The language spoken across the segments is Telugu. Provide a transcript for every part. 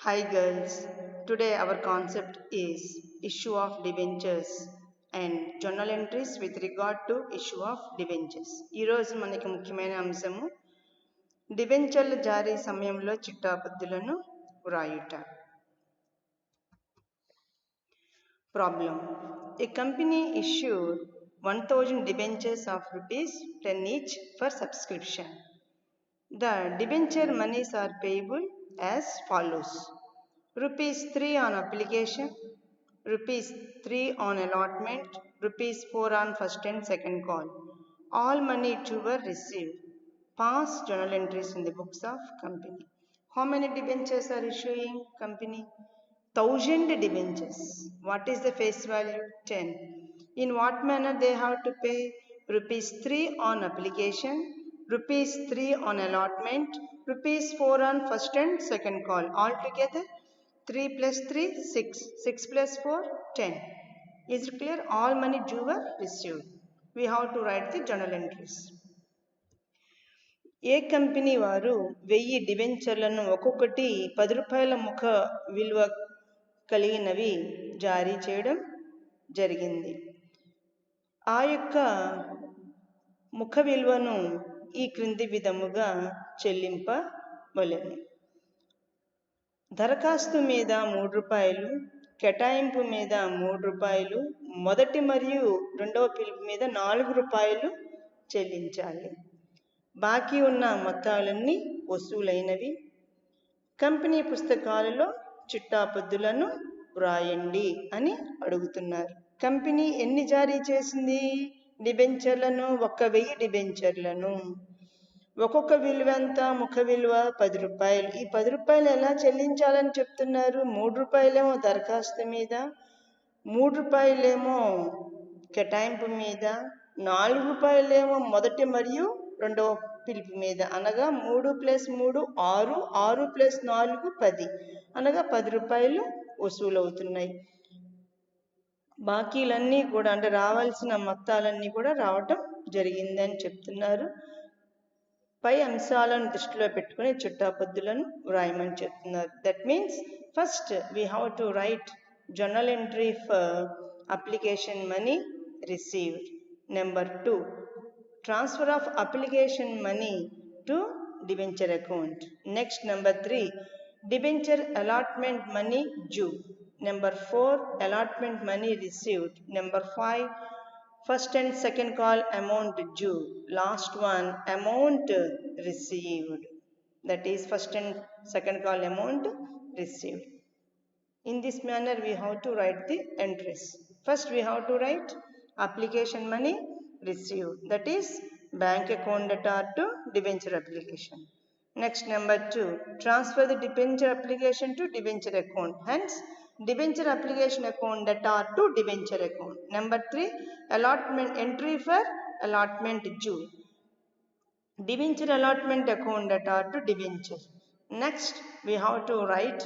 Hi girls, today our concept is issue of debentures and journal entries with regard to issue of debentures. ఈ రోజు మనకి ముఖ్యమైన అంశము డిబెంచర్ల జారీ సమయంలో చిట్టాపద్దులను వ్రాయుట. Problem. A company issued 1000 debentures of rupees 10 each for subscription. The debenture monies are payable as follows. Rupees 3 on application, rupees 3 on allotment, rupees 4 on first and second call. All money due were received. Pass journal entries in the books of company. How many debentures are issuing company? 1000 debentures. What is the face value? 10. In what manner they have to pay? Rupees 3 on application, rupees 3 on allotment, rupees 4 on first and second call. Altogether 3 plus 3, 6. 6 plus 4, 10. Is it clear? All money due were received. We have to write the journal entries. A company వారు 1000 డిబెంచర్లను ఒక్కొక్కటి 10 రూపాయల ముఖ విలువ కలిగినవి జారీ చేయడం జరిగింది. ఆ యొక్క ముఖ విలువను ఈ క్రింది విధముగా చెల్లింపవలెను. దరఖాస్తు మీద 3 రూపాయలు, కేటాయింపు మీద 3 రూపాయలు, మొదటి మరియు రెండవ పిలుపు మీద 4 రూపాయలు చెల్లించాలి. బాకీ ఉన్న మొత్తాలన్నీ వసూలైనవి. కంపెనీ పుస్తకాలలో చిట్టాపద్దులను వ్రాయండి అని అడుగుతున్నారు. కంపెనీ ఎన్ని జారీ చేసింది డిబెంచర్లను? 1000 డిబెంచర్లను. ఒక్కొక్క విలువ ఎంత? ముఖ విలువ 10 రూపాయలు. ఈ 10 రూపాయలు ఎలా చెల్లించాలని చెప్తున్నారు? 3 రూపాయలేమో దరఖాస్తు మీద, 3 రూపాయలేమో కేటాయింపు మీద, 4 రూపాయలేమో మొదటి మరియు రెండవ పిలుపు మీద. అనగా 3 ప్లస్ 3 6, 6 ప్లస్ 4 10. అనగా 10 రూపాయలు వసూలవుతున్నాయి. బాకీలన్నీ కూడా అంటే రావాల్సిన మొత్తాలన్నీ కూడా రావటం జరిగిందని చెప్తున్నారు. పై అంశాలను దృష్టిలో పెట్టుకుని చిట్టాపద్దులను వ్రాయమని చెప్తున్నారు. That means first we have to right journal entry for application money received. Number 2, transfer of application money to debenture account. Next, number 3, debenture allotment money due. Number 4, allotment money received. Number 5, first and second call amount due. Last one, amount received. That is first and second call amount received. In this manner we have to write the entries. First we have to write application money received. That is bank account data to debenture application. Next, number 2, transfer the debenture application to debenture account. Hence debenture application account data to debenture account. Number 3, allotment entry for allotment due. Debenture allotment account data to debenture. Next we have to write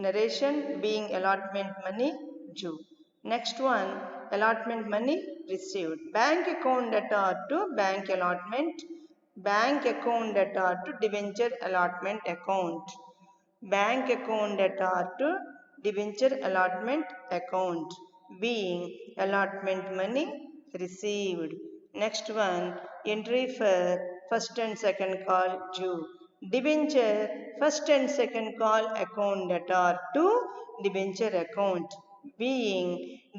narration being allotment money due. Next one, allotment money received. Bank account data to bank allotment, bank account data to debenture allotment account, bank account data to debenture allotment account being allotment money received. Next one, entry for first and second call due. Debenture first and second call account data to debenture account being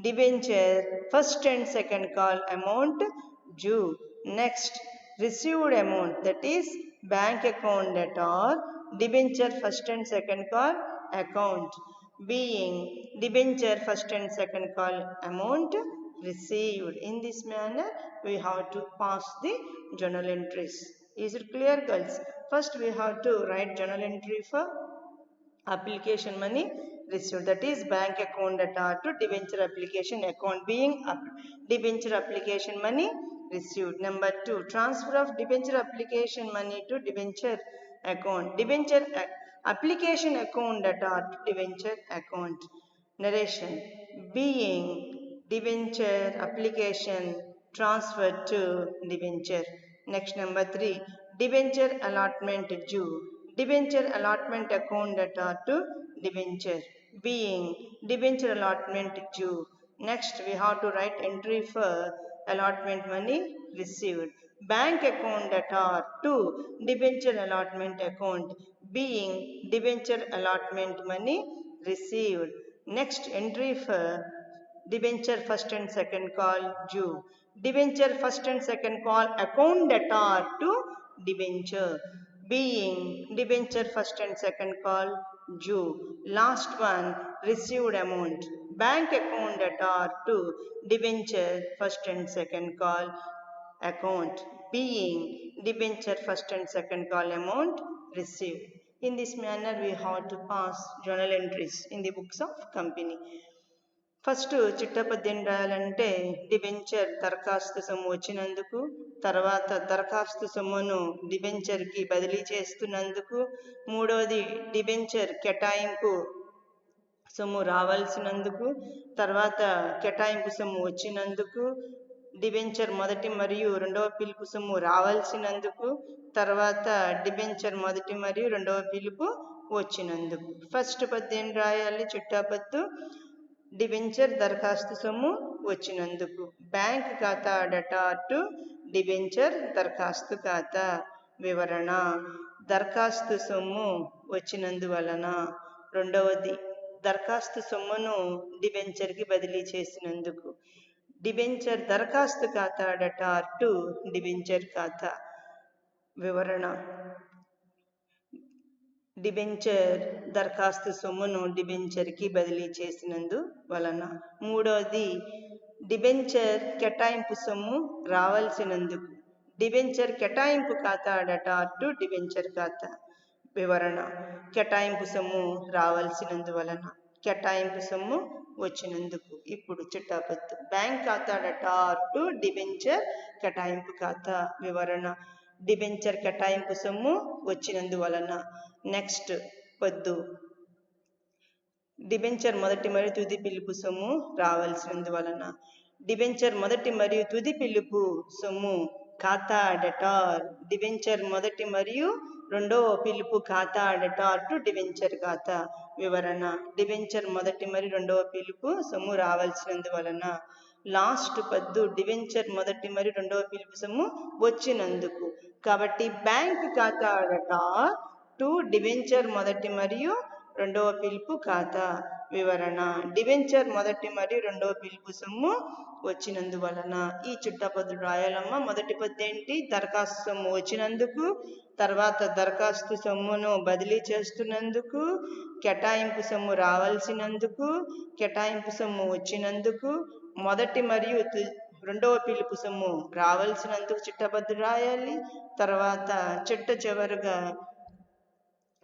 debenture first and second call amount due. Next, received amount, that is bank account data or debenture first and second call account being debenture first and second call amount received. In this manner we have to pass the journal entries. Is it clear, girls? First we have to write journal entry for application money received. That is bank account data to debenture application account being debenture application money received. Number 2, transfer of debenture application money to debenture account. Debenture application account data to debenture account. Narration being debenture application transferred to debenture. Next, number 3, debenture allotment due. Debenture allotment account debtor to debenture being debenture allotment due. Next we have to write entry for allotment money received. Bank account debtor to debenture allotment account being debenture allotment money received. Next entry for debenture first and second call due. Debenture first and second call account debtor to debenture being debenture first and second call due. Last one received amount. Bank account debtor to debenture first and second call account being debenture first and second call amount received. In this manner we have to pass journal entries in the books of company. First చిట్టపద్యం రాయాలంటే డిబెంచర్ దరఖాస్తు సొమ్ము వచ్చినందుకు, తర్వాత దరఖాస్తు సొమ్మును డిబెంచర్కి బదిలీ చేస్తున్నందుకు, మూడవది డిబెంచర్ కేటాయింపు సొమ్ము రావాల్సినందుకు, తర్వాత కేటాయింపు సొమ్ము వచ్చినందుకు, డిబెంచర్ మొదటి మరియు రెండవ పిలుపు సొమ్ము రావాల్సినందుకు, తర్వాత డిబెంచర్ మొదటి మరియు రెండవ పిలుపు వచ్చినందుకు. ఫస్ట్ పద్యం రాయాలి చిట్టాపద్దు. డిబెంచర్ దరఖాస్తు సొమ్ము వచ్చినందుకు. బ్యాంక్ ఖాతా డెటార్ టు డిబెంచర్ దరఖాస్తు ఖాతా వివరణ. దరఖాస్తు సొమ్ము వచ్చినందువలన. రెండవది దరఖాస్తు సొమ్మును డిబెంచర్కి బదిలీ చేసినందుకు. డిబెంచర్ దరఖాస్తు ఖాతా డెటార్ టు డిబెంచర్ ఖాతా వివరణ. డిబెంచర్ దరఖాస్తు సొమ్మును డిబెంచర్కి బదిలీ చేసినందు వలన. మూడవది డిబెంచర్ కేటాయింపు సొమ్ము రావాల్సినందుకు. డిబెంచర్ కేటాయింపు ఖాతా డెటార్ టు డిబెంచర్ ఖాతా వివరణ. కేటాయింపు సొమ్ము రావాల్సినందు వలన, కేటాయింపు సొమ్ము వచ్చినందుకు. ఇప్పుడు చిట్టాపద్దు. బ్యాంక్ ఖాతా డెటార్ టు డిబెంచర్ కేటాయింపు ఖాతా వివరణ. డిబెంచర్ కేటాయింపు సొమ్ము వచ్చినందువలన. నెక్స్ట్ పద్దు. డిబెంచర్ మొదటి మరియు తుది పిలుపు సొమ్ము రావాల్సినందువలన. డిబెంచర్ మొదటి మరియు తుది పిలుపు సొమ్ము ఖాతా డెటార్. డిబెంచర్ మొదటి మరియు రెండవ పిలుపు ఖాతా డెటార్ టు డిబెంచర్ ఖాతా వివరణ. డిబెంచర్ మొదటి మరియు రెండవ పిలుపు సొమ్ము రావాల్సినందువలన. లాస్ట్ పద్దు. డిబెంచర్ మొదటి మరియు రెండవ పిలుపు సొమ్ము వచ్చినందుకు. కాబట్టి బ్యాంక్ ఖాతా డెటార్ టు డిబెంచర్ మొదటి మరియు రెండవ పిలుపు ఖాతా వివరణ. డిబెంచర్ మొదటి మరియు రెండవ పిలుపు సొమ్ము వచ్చినందువలన. ఈ చిట్టపద్దులు రాయాలమ్మ. మొదటి పద్దు ఏంటి? దరఖాస్తు సొమ్ము వచ్చినందుకు, తర్వాత దరఖాస్తు సొమ్మును బదిలీ చేస్తున్నందుకు, కేటాయింపు సొమ్ము రావాల్సినందుకు, కేటాయింపు సొమ్ము వచ్చినందుకు, మొదటి మరియు రెండవ పిలుపు సొమ్ము రావాల్సినందుకు చిట్టపద్దు రాయాలి. తర్వాత చివరగా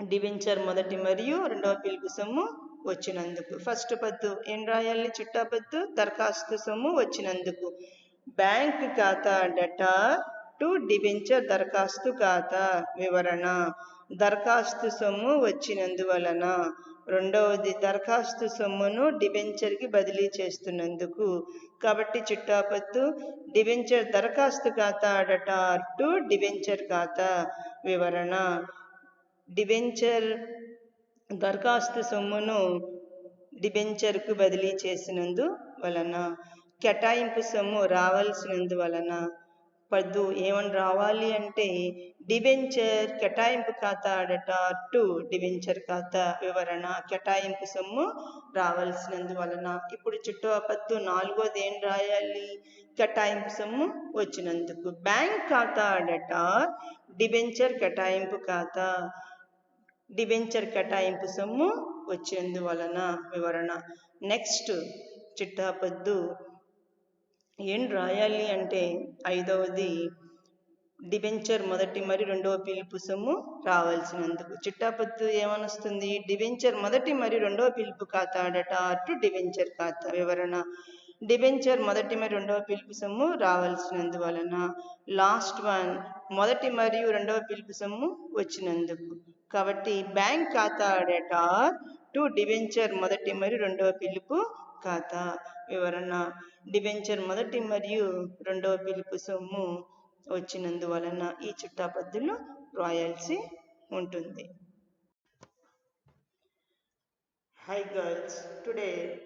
డిబెంచర్ మొదటి మరియు రెండవ పిలుపు సొమ్ము వచ్చినందుకు. ఫస్ట్ పద్దు ఏం రాయాలి? చిట్టాపద్దు. దరఖాస్తు సొమ్ము వచ్చినందుకు. బ్యాంక్ ఖాతా డెటార్ టు డిబెంచర్ దరఖాస్తు ఖాతా వివరణ. దరఖాస్తు సొమ్ము వచ్చినందువలన. రెండవది దరఖాస్తు సొమ్మును డిబెంచర్కి బదిలీ చేస్తున్నందుకు. కాబట్టి చిట్టాపద్దు డిబెంచర్ దరఖాస్తు ఖాతా డెటార్ టు డిబెంచర్ ఖాతా వివరణ. డిబెంచర్ దరఖాస్తు సొమ్మును డిబెంచర్కు బదిలీ చేసినందు వలన. కేటాయింపు సొమ్ము రావాల్సినందువలన. పద్దు ఏమని రావాలి అంటే డిబెంచర్ కేటాయింపు ఖాతా డెటార్ టు డిబెంచర్ ఖాతా వివరణ. కేటాయింపు సొమ్ము రావాల్సినందువలన. ఇప్పుడు చిట్టపద్దు నాలుగోది ఏం రాయాలి? కేటాయింపు సొమ్ము వచ్చినందుకు. బ్యాంక్ ఖాతా డెటార్ డిబెంచర్ కేటాయింపు ఖాతా. డిబెంచర్ కేటాయింపు సొమ్ము వచ్చినందువలన వివరణ. నెక్స్ట్ చిట్టాపద్దు ఏం రాయాలి అంటే ఐదవది డిబెంచర్ మొదటి మరియు రెండవ పిలుపు సొమ్ము రావాల్సినందుకు. చిట్టాపద్దు ఏమనొస్తుంది? డిబెంచర్ మొదటి మరియు రెండవ పిలుపు ఖాతా డెటార్ టు డిబెంచర్ ఖాతా వివరణ. డిబెంచర్ మొదటి మరియు రెండవ పిలుపు సొమ్ము రావాల్సినందువలన. లాస్ట్ వన్ మొదటి మరియు రెండవ పిలుపు సొమ్ము వచ్చినందుకు. కాబట్టి బ్యాంక్ ఖాతా డెటార్ టు డిబెంచర్ మొదటి మరియు రెండవ పిలుపు ఖాతా వివరణ. డిబెంచర్ మొదటి మరియు రెండవ పిలుపు సొమ్ము వచ్చినందువలన ఈ చిట్టాపద్దులు రాయాల్సి ఉంటుంది. Hi girls, today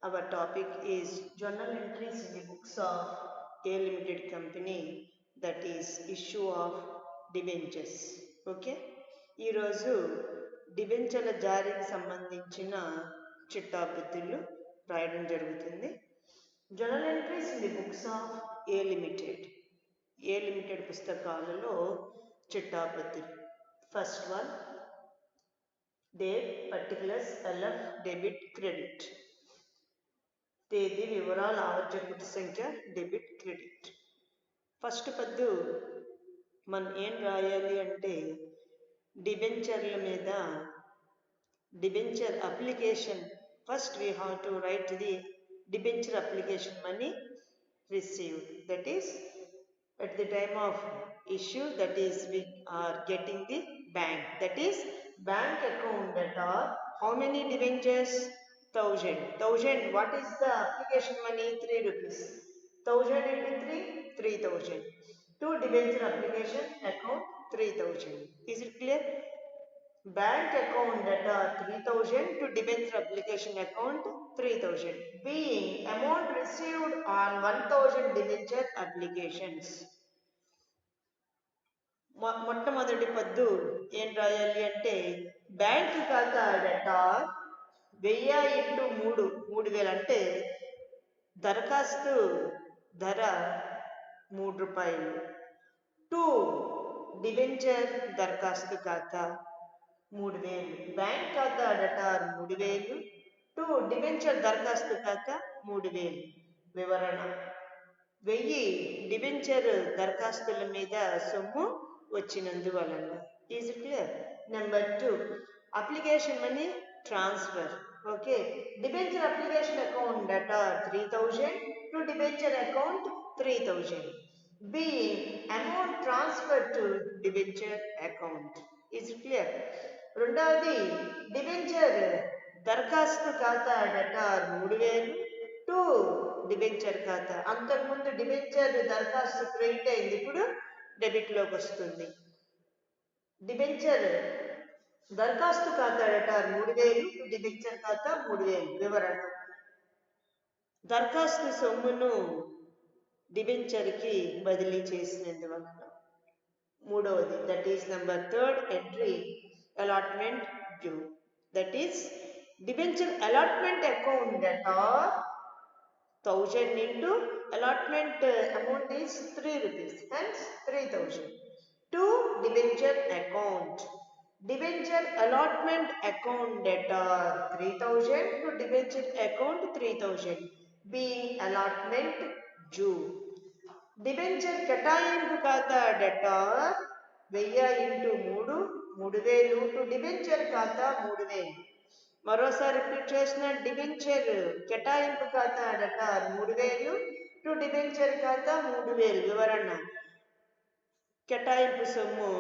our topic is journal entries in the books of A Limited Company, that is issue of debentures. Okay, ఈరోజు డిబెంచర్ల జారీకి సంబంధించిన చిట్టాబుద్ధులు రాయడం జరుగుతుంది. Journal entries in the books of A limited పుస్తకాలలో చిట్టాబుద్ధులు. First one, date, particulars, LF, debit, credit. తేదీ, వివరాలు, ఆవర్జకుడి సంఖ్య, డెబిట్, క్రెడిట్. ఫస్ట్ పద్దు మనం ఏం రాయాలి అంటే డిబెంచర్ల మీద debenture application. First we have to right the debenture application money received, that is at the time of issue, that is we are getting the bank, that is bank account, that are how many debentures? 1000. What is the application money? 3 rupees. 1000 into 3, 3000. To debenture application account 3000. Is it clear? Bank account, that are 3000, to debenture application account 3000, being amount received on 1000 debenture applications. మొట్టమొదటి పద్దు ఏం రాయాలి అంటే బ్యాంక్ ఖాతా డేటా 1000 ఇంటూ 3000 అంటే దరఖాస్తు ధర ₹3. టు డిబెంచర్ దరఖాస్తు ఖాతా 3000. బ్యాంక్ ఖాతా డేటా 3000, టు డిబెంచర్ దరఖాస్తు ఖాతా 3000. వివరణ: 1000 డిబెంచర్ దరఖాస్తుల మీద సొమ్ము వచ్చినందువలన. Is it clear? Number 2, application money transfer. Okay, debenture application account data 3000, to debenture account 3000, being amount transferred to debenture account. Is it clear? రెండవది, డిబెంచర్ దరఖాస్తు ఖాతా డేటా 3000, టు డిబెంచర్ ఖాతా. అంతకుముందు డిబెంచర్ దరఖాస్తు క్రెడిట్ అయింది, ఇప్పుడు డెబిట్ లోకి వస్తుంది. డిబెంచర్ దరఖాస్తు ఖాతా డేటా 3000, టు డిబెంచర్ ఖాతా 3000. వివరణ: దరఖాస్తు సొమ్మును డిబెంచర్కి బదిలీ చేసినందువలన. మూడవది, that is number 3 entry, allotment due. That is debenture allotment account data 1000 into allotment amount is 3 rupees, hence 3000. To debenture account, debenture allotment account data 3000, to debenture account 3000, being allotment due. Debenture కేటాయింపు ఖాతా డేటా 1000 ఇంటూ 3000, టు డిబెంచర్ ఖాతా 3000. మరోసారి రిపీట్ చేసిన, డిబెంచర్ కేటాయింపు ఖాతా డేటా 3000, టు డిబెంచర్ ఖాతా 3000. వివరణ: కేటాయింపు సొమ్ము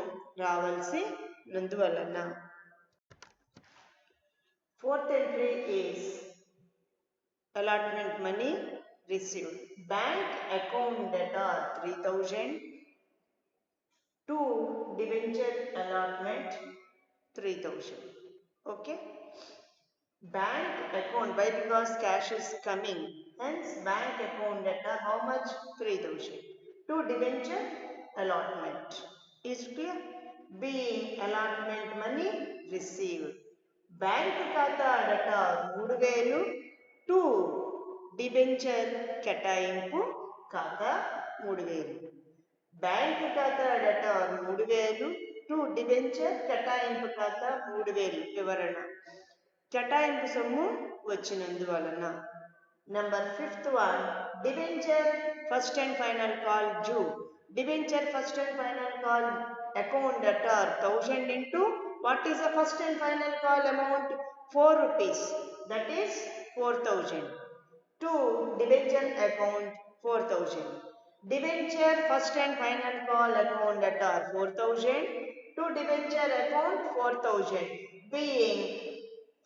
రావాల్సినందువలన. Fourth entry is allotment money received. Bank account data 3000, to debenture allotment 3000. Okay, bank account, why? Because cash is coming, hence bank account data how much? 3000. To debenture allotment. Is clear? Being allotment money received. Bank ఖాతా data 3000, to డిబెంచర్ కేటాయింపు ఖాతా 3000. బ్యాంక్ ఖాతా డేటా 3000, టు డిబెంచర్ కేటాయింపు ఖాతా 3000. వివరణ: కేటాయింపు సొమ్ము వచ్చినందువలన. Number 5th one, debenture first and final call due. Debenture first and final call account data 1000 into what is the first and final call amount? 4 rupees, that is 4000. To debenture account 4000. Debenture first and final call account data 4000, to debenture account 4000, being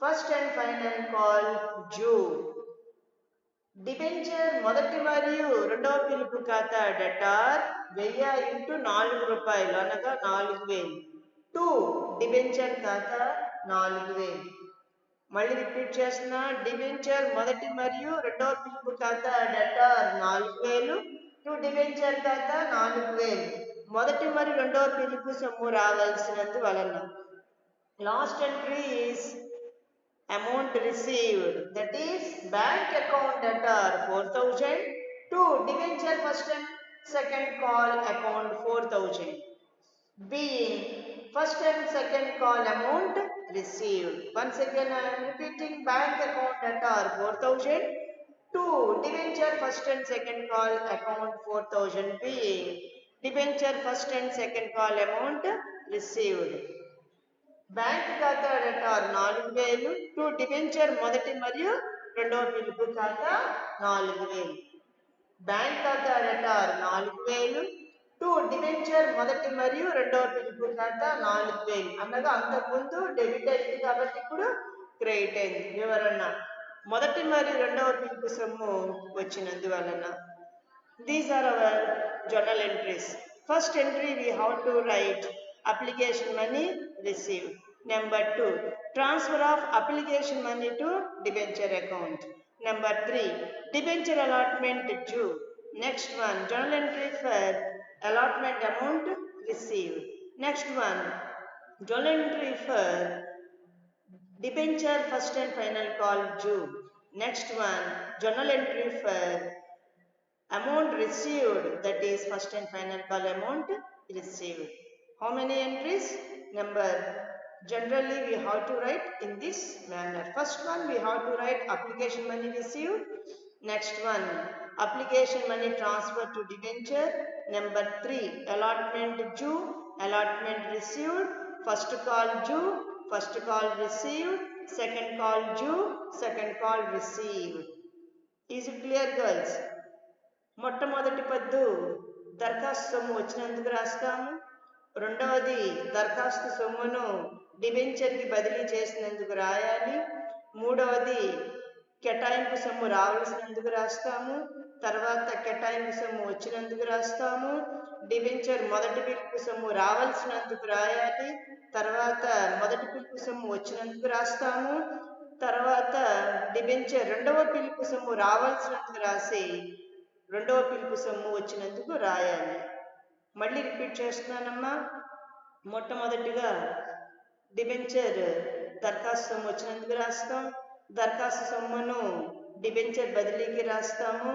first and final call due. Debenture మొదటి మరియు రెండవ పిలుపు ఖాతా డేటా 1000 ఇంటూ 4 రూపాయలు అనగా 4000. టు డిబెంచర్ ఖాతా 4000. మళ్ళీ రిపీట్ చేస్తున్నా. డిబెంచర్ మొదటి మరియు రెండవ పిలుపు ఖాతా డెటార్ 4000 టు డిబెంచర్ ఖాతా 4000. మొదటి మరియు రెండవ పిలుపు సొమ్ము రావాల్సినందువలన last entry is amount received, that is bank account debtor 4000 to debenture first and second call account 4000, being first and second call amount received. Once again I am repeating, bank account debtor 4000 to debenture first and second call account 4000, being debenture first and second call amount received. Bank ఖాతా డెటార్ 4000 టు డిబెంచర్ మొదటి మరియు రెండవ పిలుపు ఖాతా 4000. బ్యాంక్ ఖాతా డెటార్ 4000 టు డిబెంచర్ మొదటి మరియు రెండవ పిలుపు ఖాతా 4000 అనగా అంతకుముందు డెబిట్ అయింది కాబట్టి ఇప్పుడు క్రెడిట్ అయింది. వివరణ: మొదటి మరియు రెండవ పిలుపు సొమ్ము వచ్చినందువలన. These are our journal entries. First entry we have to write application money received. Number 2, transfer of application money to debenture account. Number 3, debenture allotment due. Next one, journal entry for allotment amount received. Next one, journal entry for debenture first and final call due. Next one, journal entry for amount received, that is first and final call amount received. How many entries? Number. Generally we have to write in this manner. First one we have to write application money received. Next one, application money transfer to debenture. Number 3, allotment due, allotment received, first call due, first call received, second call due, second call received. Is it clear, girls? మొట్టమొదటి పద్దు దరఖాస్తు సొమ్ము వచ్చినందుకు రాస్తాము. రెండవది దరఖాస్తు సొమ్మును డిబెంచర్కి బదిలీ చేసినందుకు రాయాలి. మూడవది కేటాయింపు సొమ్ము రావాల్సినందుకు రాస్తాము. తర్వాత కేటాయింపు సొమ్ము వచ్చినందుకు రాస్తాము. డిబెంచర్ మొదటి పిలుపు సొమ్ము రావాల్సినందుకు రాయాలి. తర్వాత మొదటి పిలుపు సొమ్ము వచ్చినందుకు రాస్తాము. తర్వాత డిబెంచర్ రెండవ పిలుపు సొమ్ము రావాల్సినందుకు రాసి రెండవ పిలుపు సొమ్ము వచ్చినందుకు రాయాలి. మళ్ళీ రిపీట్ చేస్తున్నానమ్మా. మొట్టమొదటిగా డిబెంచర్ దరఖాస్తు సొమ్ము వచ్చినందుకు రాస్తాం. దరఖాస్తు సొమ్మును డిబెంచర్ బదిలీకి రాస్తాము.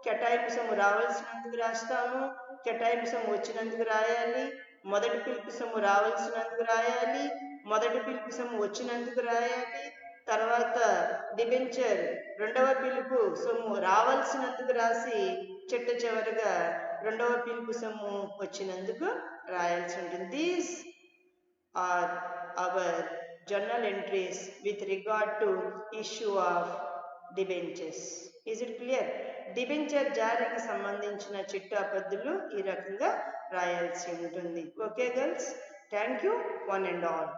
కేటాయింపు సొమ్ము రావాల్సినందుకు రాస్తాము. కేటాయింపు సొమ్ము వచ్చినందుకు రాయాలి. మొదటి పిలుపు సొమ్ము రావాల్సినందుకు రాయాలి. మొదటి పిలుపు సొమ్ము వచ్చినందుకు రాయాలి. తర్వాత డిబెంచర్ రెండవ పిలుపు సొమ్ము రావాల్సినందుకు రాసి చిట్ట చివరిగా రెండవ పిలుపు సొమ్ము వచ్చినందుకు రాయాల్సి ఉంటుంది. These are our journal entries with regard to issue of debentures. Is it clear? డిబెంచర్ జారీకి సంబంధించిన చిట్టా పద్ధతులు ఈ రకంగా రాయాల్సి ఉంటుంది. Okay girls, thank you one and all.